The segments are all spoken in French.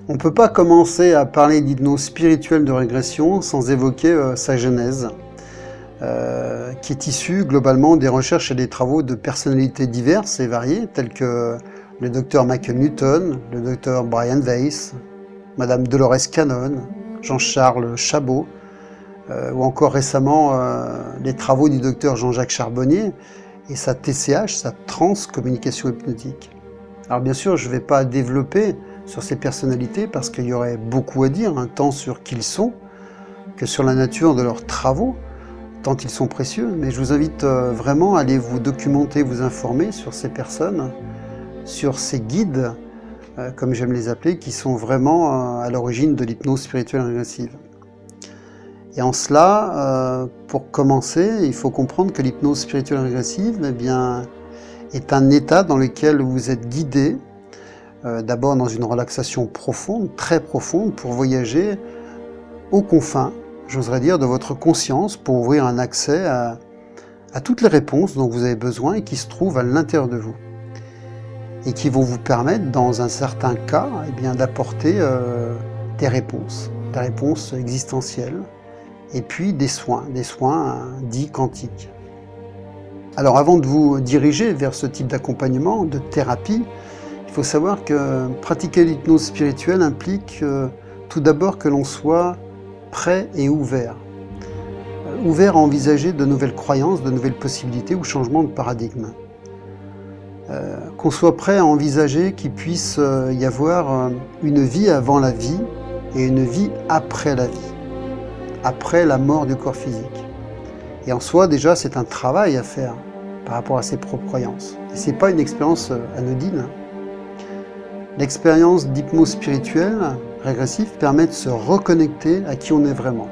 On ne peut pas commencer à parler d'hypnose spirituelle de régression sans évoquer sa genèse, qui est issue globalement des recherches et des travaux de personnalités diverses et variées, telles que le Dr Michael Newton, le Dr Brian Weiss, Madame Dolores Cannon, Jean-Charles Chabot, ou encore récemment les travaux du Dr Jean-Jacques Charbonnier et sa TCH, sa transcommunication hypnotique. Alors bien sûr, je ne vais pas développer sur ces personnalités parce qu'il y aurait beaucoup à dire, tant sur qui ils sont que sur la nature de leurs travaux, tant ils sont précieux. Mais je vous invite vraiment à aller vous documenter, vous informer sur ces personnes, sur ces guides, comme j'aime les appeler, qui sont vraiment à l'origine de l'hypnose spirituelle régressive. Et en cela, pour commencer, il faut comprendre que l'hypnose spirituelle régressive est un état dans lequel vous êtes guidé, d'abord dans une relaxation profonde, très profonde, pour voyager aux confins, j'oserais dire, de votre conscience, pour ouvrir un accès à toutes les réponses dont vous avez besoin et qui se trouvent à l'intérieur de vous. Et qui vont vous permettre, dans un certain cas, d'apporter des réponses existentielles, et puis des soins dits quantiques. Alors avant de vous diriger vers ce type d'accompagnement, de thérapie, il faut savoir que pratiquer l'hypnose spirituelle implique tout d'abord que l'on soit prêt et ouvert. Ouvert à envisager de nouvelles croyances, de nouvelles possibilités ou changements de paradigme. Qu'on soit prêt à envisager qu'il puisse y avoir une vie avant la vie et une vie après la vie, après la mort du corps physique. Et en soi, déjà, c'est un travail à faire par rapport à ses propres croyances. Et ce n'est pas une expérience anodine. L'expérience d'hypnose spirituelle régressive permet de se reconnecter à qui on est vraiment,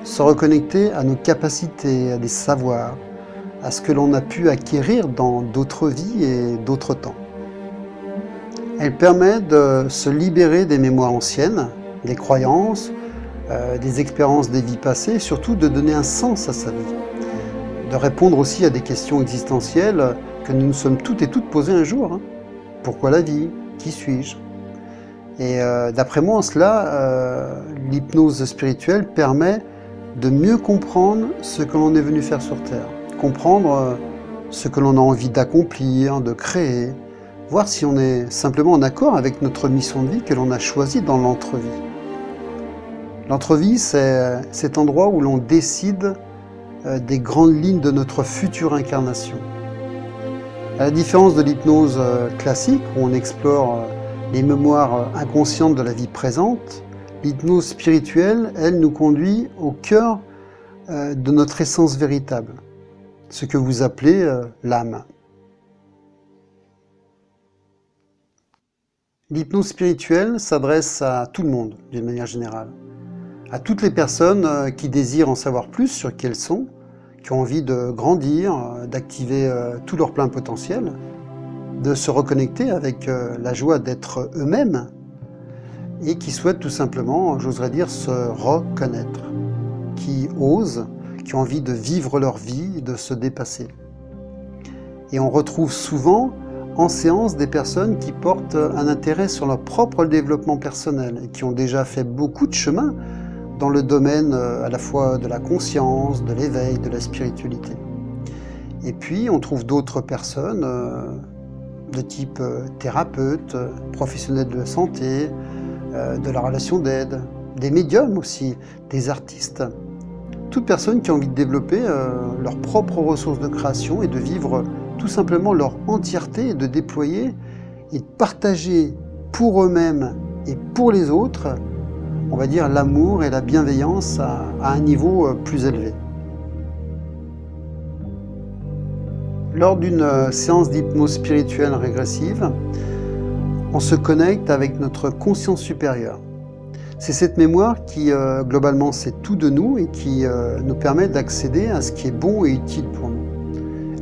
se reconnecter à nos capacités, à des savoirs, à ce que l'on a pu acquérir dans d'autres vies et d'autres temps. Elle permet de se libérer des mémoires anciennes, des croyances, des expériences des vies passées, et surtout de donner un sens à sa vie, de répondre aussi à des questions existentielles que nous nous sommes toutes et toutes posées un jour. Pourquoi la vie ? Qui suis-je ? Et d'après moi, en cela, l'hypnose spirituelle permet de mieux comprendre ce que l'on est venu faire sur Terre, comprendre ce que l'on a envie d'accomplir, de créer, voir si on est simplement en accord avec notre mission de vie que l'on a choisie dans l'entrevie. L'entrevie, c'est cet endroit où l'on décide des grandes lignes de notre future incarnation. À la différence de l'hypnose classique, où on explore les mémoires inconscientes de la vie présente, l'hypnose spirituelle, elle, nous conduit au cœur de notre essence véritable, ce que vous appelez l'âme. L'hypnose spirituelle s'adresse à tout le monde, d'une manière générale, à toutes les personnes qui désirent en savoir plus sur qui elles sont, qui ont envie de grandir, d'activer tout leur plein potentiel, de se reconnecter avec la joie d'être eux-mêmes et qui souhaitent tout simplement, j'oserais dire, se reconnaître, qui osent, qui ont envie de vivre leur vie, de se dépasser. Et on retrouve souvent en séance des personnes qui portent un intérêt sur leur propre développement personnel et qui ont déjà fait beaucoup de chemin dans le domaine à la fois de la conscience, de l'éveil, de la spiritualité. Et puis on trouve d'autres personnes de type thérapeute, professionnels de la santé, de la relation d'aide, des médiums aussi, des artistes. Toute personne qui a envie de développer leurs propres ressources de création et de vivre tout simplement leur entièreté et de déployer et de partager pour eux-mêmes et pour les autres, on va dire, l'amour et la bienveillance à un niveau plus élevé. Lors d'une séance d'hypnose spirituelle régressive, on se connecte avec notre conscience supérieure. C'est cette mémoire qui, globalement, sait tout de nous et qui nous permet d'accéder à ce qui est bon et utile pour nous.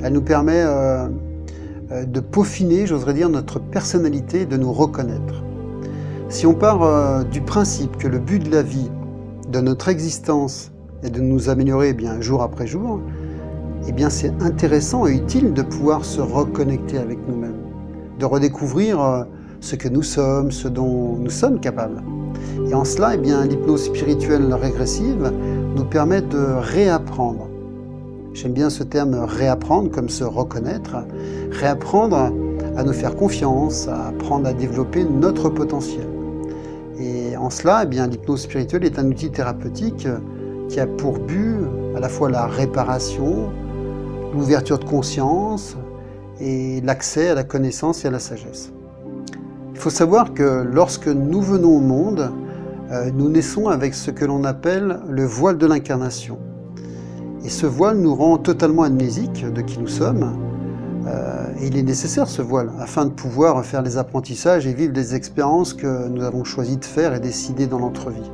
Elle nous permet de peaufiner, j'oserais dire, notre personnalité et de nous reconnaître. Si on part du principe que le but de la vie, de notre existence, est de nous améliorer jour après jour, c'est intéressant et utile de pouvoir se reconnecter avec nous-mêmes, de redécouvrir ce que nous sommes, ce dont nous sommes capables. Et en cela, eh bien, l'hypnose spirituelle régressive nous permet de réapprendre. J'aime bien ce terme réapprendre, comme se reconnaître. Réapprendre à nous faire confiance, à apprendre à développer notre potentiel. Et en cela, eh bien, l'hypnose spirituelle est un outil thérapeutique qui a pour but à la fois la réparation, l'ouverture de conscience et l'accès à la connaissance et à la sagesse. Il faut savoir que lorsque nous venons au monde, nous naissons avec ce que l'on appelle le voile de l'incarnation. Et ce voile nous rend totalement amnésiques de qui nous sommes. Et il est nécessaire ce voile afin de pouvoir faire les apprentissages et vivre les expériences que nous avons choisi de faire et décider dans notre vie.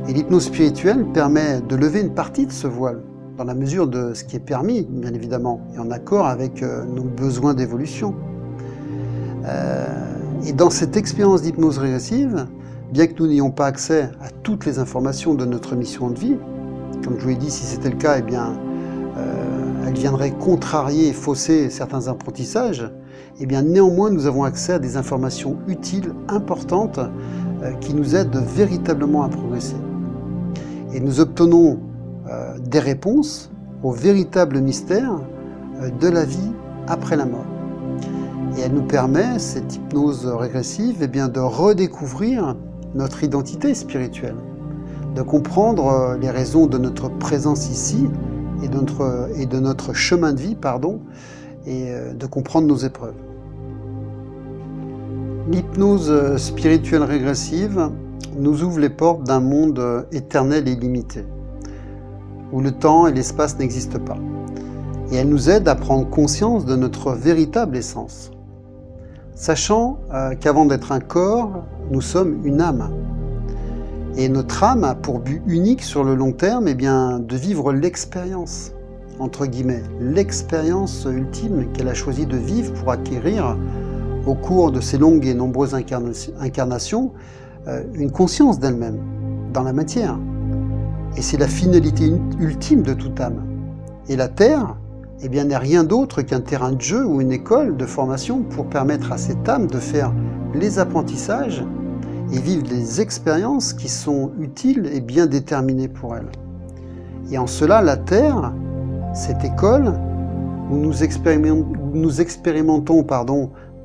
Et l'hypnose spirituelle permet de lever une partie de ce voile, dans la mesure de ce qui est permis, bien évidemment, et en accord avec nos besoins d'évolution. Et dans cette expérience d'hypnose régressive, bien que nous n'ayons pas accès à toutes les informations de notre mission de vie, comme je vous l'ai dit, si c'était le cas, eh bien, elle viendrait contrarier et fausser certains apprentissages, eh bien, néanmoins, nous avons accès à des informations utiles, importantes, qui nous aident véritablement à progresser. Et nous obtenons des réponses au véritable mystère de la vie après la mort. Et elle nous permet, cette hypnose régressive, eh bien, de redécouvrir notre identité spirituelle, de comprendre les raisons de notre présence ici et de notre chemin de vie, et de comprendre nos épreuves. L'hypnose spirituelle régressive nous ouvre les portes d'un monde éternel et illimité, où le temps et l'espace n'existent pas. Et elle nous aide à prendre conscience de notre véritable essence, sachant qu'avant d'être un corps, nous sommes une âme. Et notre âme a pour but unique sur le long terme, eh bien, de vivre l'expérience, entre guillemets, l'expérience ultime qu'elle a choisi de vivre pour acquérir, au cours de ses longues et nombreuses incarnations, une conscience d'elle-même, dans la matière. Et c'est la finalité ultime de toute âme. Et la Terre, eh bien, n'est rien d'autre qu'un terrain de jeu ou une école de formation pour permettre à cette âme de faire les apprentissages et vivre les expériences qui sont utiles et bien déterminées pour elle. Et en cela, la Terre, cette école, où nous expérimentons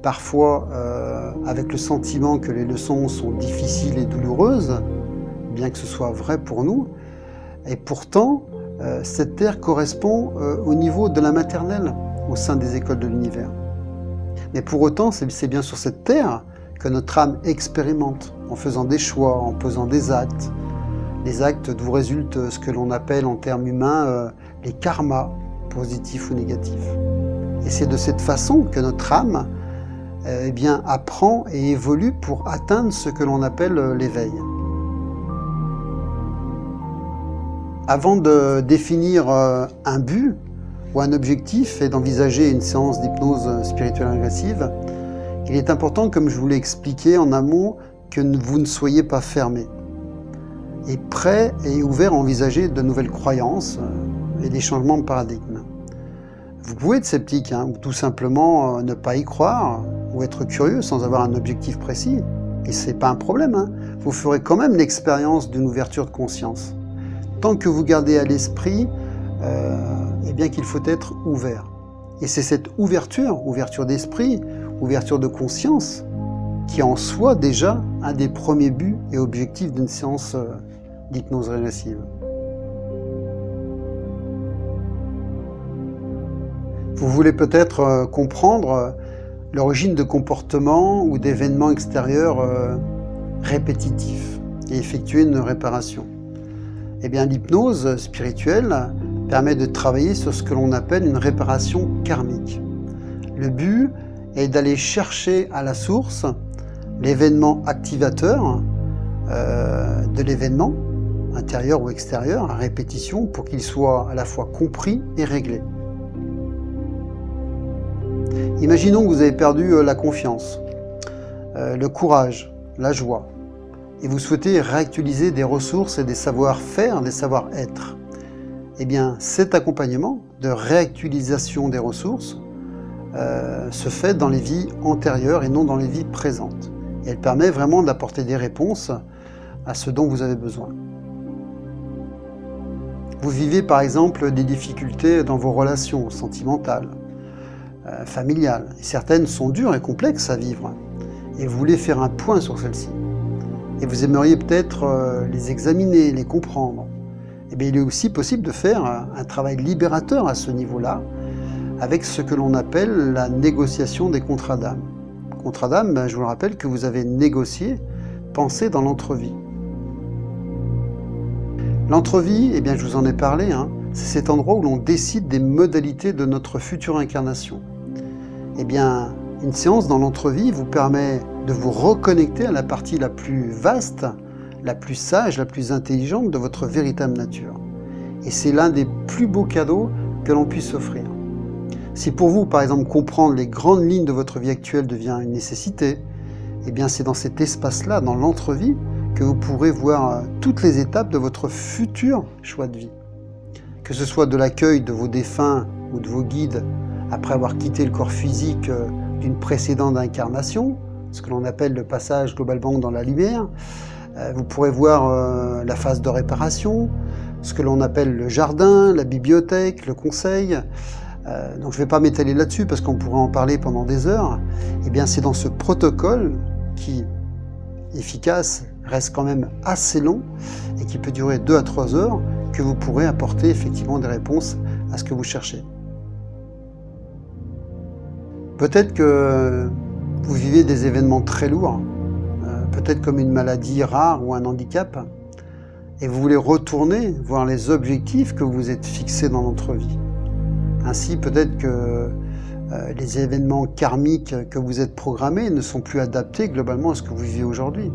parfois avec le sentiment que les leçons sont difficiles et douloureuses, bien que ce soit vrai pour nous, et pourtant, cette terre correspond au niveau de la maternelle au sein des écoles de l'univers. Mais pour autant, c'est bien sur cette terre que notre âme expérimente, en faisant des choix, en posant des actes d'où résulte ce que l'on appelle en termes humains les karmas, positifs ou négatifs. Et c'est de cette façon que notre âme eh bien, apprend et évolue pour atteindre ce que l'on appelle l'éveil. Avant de définir un but ou un objectif et d'envisager une séance d'hypnose spirituelle régressive, il est important, comme je vous l'ai expliqué en amont, que vous ne soyez pas fermé et prêt et ouvert à envisager de nouvelles croyances et des changements de paradigme. Vous pouvez être sceptique, ou tout simplement ne pas y croire ou être curieux sans avoir un objectif précis, et ce n'est pas un problème. Vous ferez quand même l'expérience d'une ouverture de conscience. Tant que vous gardez à l'esprit eh bien qu'il faut être ouvert. Et c'est cette ouverture d'esprit, ouverture de conscience, qui est en soi déjà un des premiers buts et objectifs d'une séance d'hypnose régressive. Vous voulez peut-être comprendre l'origine de comportements ou d'événements extérieurs répétitifs et effectuer une réparation. Eh bien, l'hypnose spirituelle permet de travailler sur ce que l'on appelle une réparation karmique. Le but est d'aller chercher à la source l'événement activateur de l'événement, intérieur ou extérieur, à répétition, pour qu'il soit à la fois compris et réglé. Imaginons que vous avez perdu la confiance, le courage, la joie, et vous souhaitez réactualiser des ressources et des savoir-faire, des savoir-être. Eh bien, cet accompagnement de réactualisation des ressources se fait dans les vies antérieures et non dans les vies présentes. Et elle permet vraiment d'apporter des réponses à ce dont vous avez besoin. Vous vivez par exemple des difficultés dans vos relations sentimentales, familiales. Et certaines sont dures et complexes à vivre. Et vous voulez faire un point sur celles-ci. Et vous aimeriez peut-être les examiner, les comprendre. Eh bien, il est aussi possible de faire un travail libérateur à ce niveau-là, avec ce que l'on appelle la négociation des contrats d'âme. Contrat d'âme, je vous le rappelle que vous avez négocié, pensé dans l'entrevie. L'entrevie, eh bien, je vous en ai parlé, c'est cet endroit où l'on décide des modalités de notre future incarnation. Eh bien, une séance dans l'entrevie vous permet de vous reconnecter à la partie la plus vaste, la plus sage, la plus intelligente de votre véritable nature. Et c'est l'un des plus beaux cadeaux que l'on puisse offrir. Si pour vous, par exemple, comprendre les grandes lignes de votre vie actuelle devient une nécessité, eh bien c'est dans cet espace-là, dans l'entrevie, que vous pourrez voir toutes les étapes de votre futur choix de vie. Que ce soit de l'accueil de vos défunts ou de vos guides après avoir quitté le corps physique d'une précédente incarnation, ce que l'on appelle le passage globalement dans la lumière. Vous pourrez voir la phase de réparation, ce que l'on appelle le jardin, la bibliothèque, le conseil. Donc je ne vais pas m'étaler là-dessus parce qu'on pourrait en parler pendant des heures. Eh bien c'est dans ce protocole qui, efficace, reste quand même assez long et qui peut durer 2 à 3 heures que vous pourrez apporter effectivement des réponses à ce que vous cherchez. Peut-être que vous vivez des événements très lourds, peut-être comme une maladie rare ou un handicap, et vous voulez retourner voir les objectifs que vous vous êtes fixés dans votre vie. Ainsi, peut-être que les événements karmiques que vous êtes programmés ne sont plus adaptés globalement à ce que vous vivez aujourd'hui.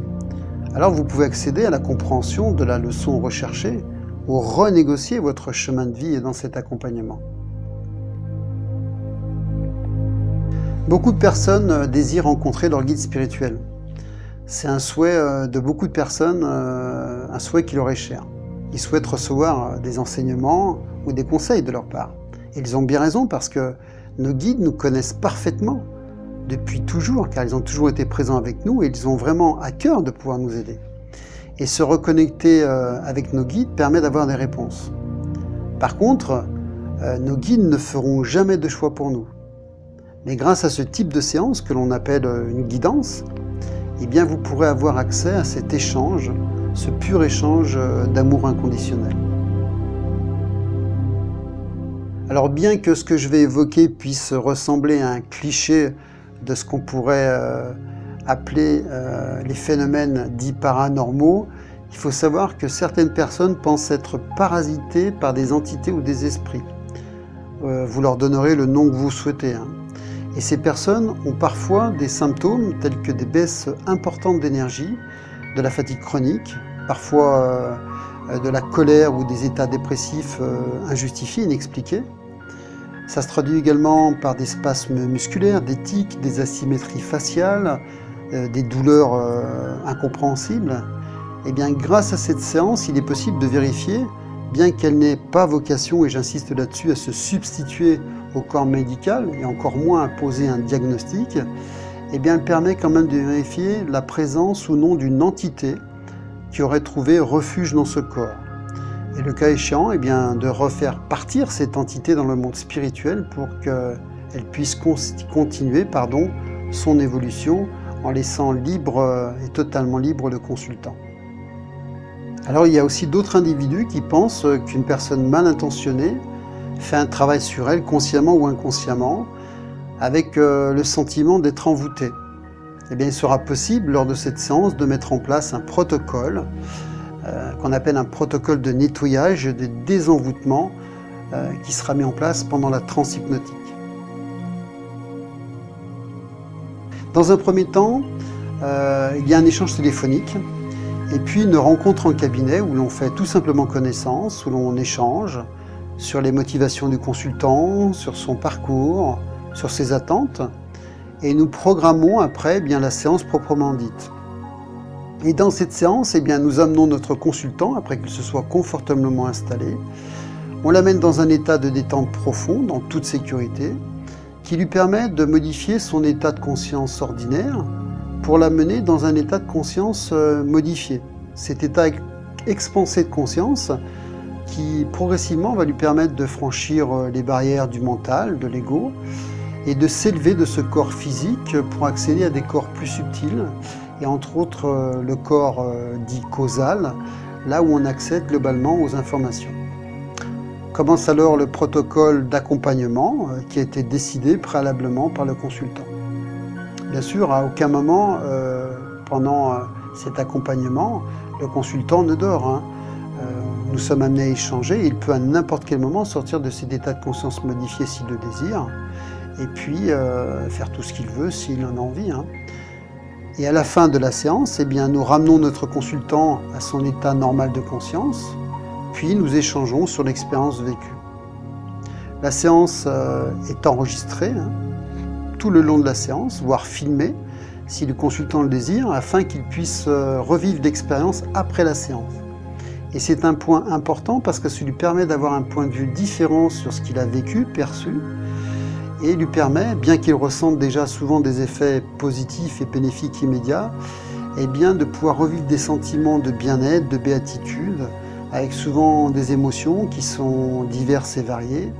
Alors vous pouvez accéder à la compréhension de la leçon recherchée ou renégocier votre chemin de vie dans cet accompagnement. Beaucoup de personnes désirent rencontrer leur guide spirituel. C'est un souhait de beaucoup de personnes, un souhait qui leur est cher. Ils souhaitent recevoir des enseignements ou des conseils de leur part. Et ils ont bien raison parce que nos guides nous connaissent parfaitement depuis toujours, car ils ont toujours été présents avec nous et ils ont vraiment à cœur de pouvoir nous aider. Et se reconnecter avec nos guides permet d'avoir des réponses. Par contre, nos guides ne feront jamais de choix pour nous. Mais grâce à ce type de séance que l'on appelle une guidance, eh bien vous pourrez avoir accès à cet échange, ce pur échange d'amour inconditionnel. Alors bien que ce que je vais évoquer puisse ressembler à un cliché de ce qu'on pourrait appeler les phénomènes dits paranormaux, il faut savoir que certaines personnes pensent être parasitées par des entités ou des esprits. Vous leur donnerez le nom que vous souhaitez. Et ces personnes ont parfois des symptômes tels que des baisses importantes d'énergie, de la fatigue chronique, parfois de la colère ou des états dépressifs injustifiés, inexpliqués. Ça se traduit également par des spasmes musculaires, des tics, des asymétries faciales, des douleurs incompréhensibles. Et bien grâce à cette séance, il est possible de vérifier, bien qu'elle n'ait pas vocation, et j'insiste là-dessus, à se substituer au corps médical, et encore moins à poser un diagnostic, eh bien elle permet quand même de vérifier la présence ou non d'une entité qui aurait trouvé refuge dans ce corps. Et le cas échéant, eh bien, de refaire partir cette entité dans le monde spirituel pour qu'elle puisse continuer son évolution en laissant libre et totalement libre le consultant. Alors il y a aussi d'autres individus qui pensent qu'une personne mal intentionnée fait un travail sur elle, consciemment ou inconsciemment, avec le sentiment d'être envoûté. Eh bien, il sera possible, lors de cette séance, de mettre en place un protocole qu'on appelle un protocole de nettoyage et de désenvoûtement qui sera mis en place pendant la transe hypnotique. Dans un premier temps, il y a un échange téléphonique et puis une rencontre en cabinet où l'on fait tout simplement connaissance, où l'on échange sur les motivations du consultant, sur son parcours, sur ses attentes, et nous programmons après la séance proprement dite. Et dans cette séance, nous amenons notre consultant, après qu'il se soit confortablement installé, on l'amène dans un état de détente profond, en toute sécurité, qui lui permet de modifier son état de conscience ordinaire pour l'amener dans un état de conscience modifié. Cet état expansé de conscience qui progressivement va lui permettre de franchir les barrières du mental, de l'ego, et de s'élever de ce corps physique pour accéder à des corps plus subtils, et entre autres le corps dit causal, là où on accède globalement aux informations. Commence alors le protocole d'accompagnement qui a été décidé préalablement par le consultant. Bien sûr, à aucun moment pendant cet accompagnement, le consultant ne dort. Nous sommes amenés à échanger, il peut à n'importe quel moment sortir de cet état de conscience modifié s'il le désire, et puis faire tout ce qu'il veut s'il en a envie. Et à la fin de la séance, eh bien, nous ramenons notre consultant à son état normal de conscience, puis nous échangeons sur l'expérience vécue. La séance est enregistrée tout le long de la séance, voire filmée, si le consultant le désire, afin qu'il puisse revivre l'expérience après la séance. Et c'est un point important parce que ça lui permet d'avoir un point de vue différent sur ce qu'il a vécu, perçu, et lui permet, bien qu'il ressente déjà souvent des effets positifs et bénéfiques immédiats, eh bien de pouvoir revivre des sentiments de bien-être, de béatitude, avec souvent des émotions qui sont diverses et variées.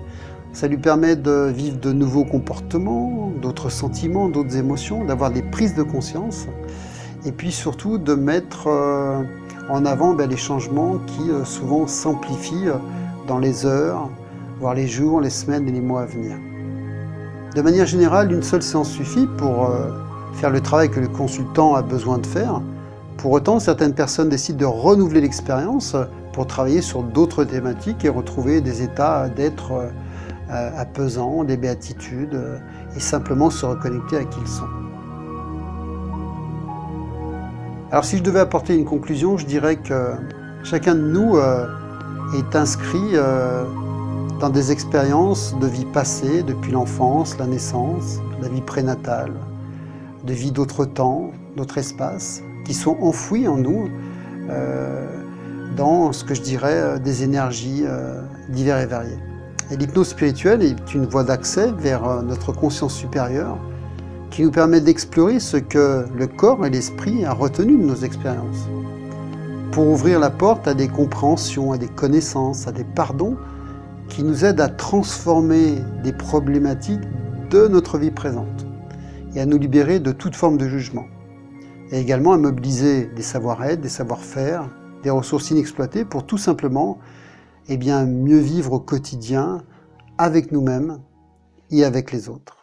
Ça lui permet de vivre de nouveaux comportements, d'autres sentiments, d'autres émotions, d'avoir des prises de conscience, et puis surtout de mettre en avant les changements qui souvent s'amplifient dans les heures, voire les jours, les semaines et les mois à venir. De manière générale, une seule séance suffit pour faire le travail que le consultant a besoin de faire. Pour autant, certaines personnes décident de renouveler l'expérience pour travailler sur d'autres thématiques et retrouver des états d'être apaisants, des béatitudes, et simplement se reconnecter à qui ils sont. Alors si je devais apporter une conclusion, je dirais que chacun de nous est inscrit dans des expériences de vie passée, depuis l'enfance, la naissance, la vie prénatale, de vie d'autres temps, d'autres espaces, qui sont enfouis en nous dans ce que je dirais des énergies diverses et variées. Et l'hypnose spirituelle est une voie d'accès vers notre conscience supérieure qui nous permet d'explorer ce que le corps et l'esprit a retenu de nos expériences, pour ouvrir la porte à des compréhensions, à des connaissances, à des pardons qui nous aident à transformer des problématiques de notre vie présente et à nous libérer de toute forme de jugement, et également à mobiliser des savoir-être, des savoir-faire, des ressources inexploitées pour tout simplement mieux vivre au quotidien avec nous-mêmes et avec les autres.